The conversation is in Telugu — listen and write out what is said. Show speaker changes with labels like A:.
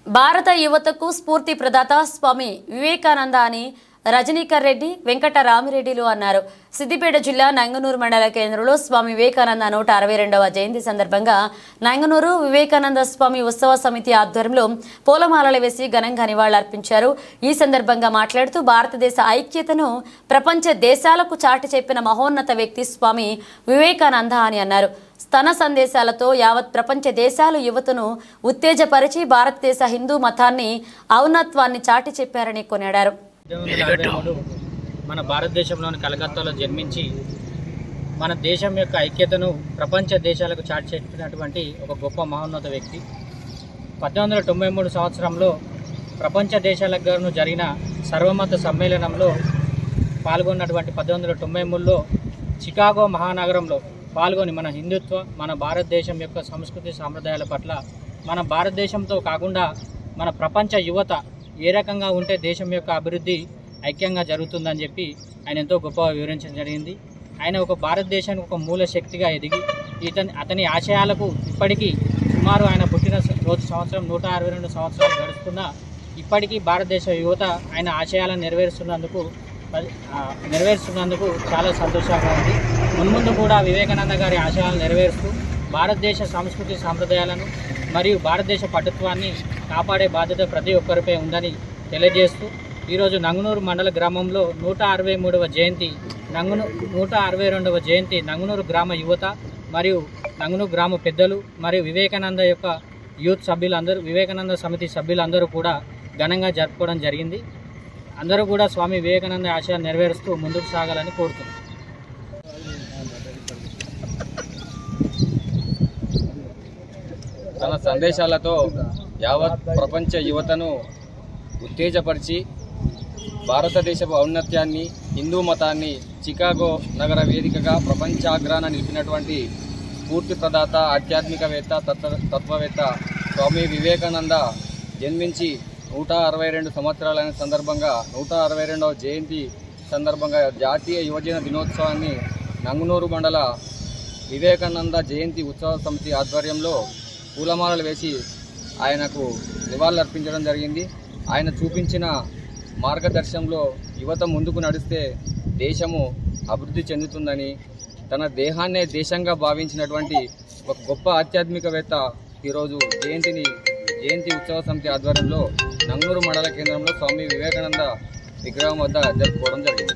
A: భారత యువతకు స్ఫూర్తి ప్రదాత స్వామి వివేకానంద అని రజనీకర్ రెడ్డి వెంకటరామిరెడ్డిలు అన్నారు. సిద్దిపేట జిల్లా నంగనూరు మండల కేంద్రంలో స్వామి వివేకానంద 162వ జయంతి సందర్భంగా నంగనూరు వివేకానంద స్వామి ఉత్సవ సమితి ఆధ్వర్యంలో పూలమాలలు వేసి ఘనంగా నివాళులర్పించారు. ఈ సందర్భంగా మాట్లాడుతూ భారతదేశ ఐక్యతను ప్రపంచ దేశాలకు చాటి చెప్పిన మహోన్నత వ్యక్తి స్వామి వివేకానంద అని అన్నారు. స్తన సందేశాలతో యావత్ ప్రపంచ దేశాలు యువతను ఉత్తేజపరిచి భారతదేశ హిందూ మతాన్ని ఔన్నత్వాన్ని చాటి చెప్పారని కొనియాడారు.
B: మన భారతదేశంలోని కలకత్తాలో జన్మించి మన దేశం యొక్క ఐక్యతను ప్రపంచ దేశాలకు చాటి చెప్పినటువంటి ఒక గొప్ప మహోన్నత వ్యక్తి. 1893 సంవత్సరంలో ప్రపంచ దేశాలకు గాను జరిగిన సర్వమత సమ్మేళనంలో పాల్గొన్నటువంటి 1893లో చికాగో మహానగరంలో పాల్గొని మన హిందుత్వ, మన భారతదేశం యొక్క సంస్కృతి సాంప్రదాయాల పట్ల మన భారతదేశంతో కాకుండా మన ప్రపంచ యువత ఏ రకంగా ఉంటే దేశం యొక్క అభివృద్ధి ఐక్యంగా జరుగుతుందని చెప్పి ఆయన ఎంతో గొప్పగా వివరించడం జరిగింది. ఆయన ఒక భారతదేశానికి ఒక మూల శక్తిగా ఎదిగి అతని ఆశయాలకు ఇప్పటికీ సుమారు ఆయన పుట్టిన రోజు సంవత్సరం 162 సంవత్సరాలు గడుస్తున్నా ఇప్పటికీ భారతదేశ యువత ఆయన ఆశయాలను నెరవేరుస్తున్నందుకు చాలా సంతోషంగా ఉంది. మున్ముందు కూడా వివేకానంద గారి ఆశయాలను నెరవేరుస్తూ భారతదేశ సంస్కృతి సాంప్రదాయాలను మరియు భారతదేశ పటుత్వాన్ని కాపాడే బాధ్యత ప్రతి ఒక్కరిపై ఉందని తెలియజేస్తూ ఈరోజు నంగనూరు మండల గ్రామంలో 162వ జయంతి 162వ జయంతి నంగనూరు గ్రామ యువత మరియు నంగనూరు గ్రామ పెద్దలు మరియు వివేకానంద యొక్క యూత్ సభ్యులందరూ, వివేకానంద సమితి సభ్యులందరూ కూడా ఘనంగా జరుపుకోవడం జరిగింది. అందరూ కూడా స్వామి వివేకానంద ఆశయాన్ని నెరవేరుస్తూ ముందుకు సాగాలని కోరుతున్నాం.
C: తన సందేశాలతో యావత్ ప్రపంచ యువతను ఉత్తేజపరిచి భారతదేశపు ఔన్నత్యాన్ని, హిందూ మతాన్ని చికాగో నగర వేదికగా ప్రపంచాగ్రాన నిలిపినటువంటి స్ఫూర్తి ప్రదాత, ఆధ్యాత్మికవేత్త, తత్వవేత్త స్వామి వివేకానంద జన్మించి 162 సంవత్సరాలైన సందర్భంగా 162వ జయంతి సందర్భంగా జాతీయ యువజన దినోత్సవాన్ని నంగనూరు మండల వివేకానంద జయంతి ఉత్సవ సమితి ఆధ్వర్యంలో పూలమాలలు వేసి ఆయనకు నివాళులర్పించడం జరిగింది. ఆయన చూపించిన మార్గదర్శనంలో యువత ముందుకు నడిస్తే దేశము అభివృద్ధి చెందుతుందని, తన దేహాన్నే దేశంగా భావించినటువంటి ఒక గొప్ప ఆధ్యాత్మికవేత్త ఈరోజు జయంతి ఉత్సవ సమితి ఆధ్వర్యంలో నంగనూరు మండల కేంద్రంలో స్వామి వివేకానంద విగ్రహం వద్ద జరుపుకోవడం జరిగింది.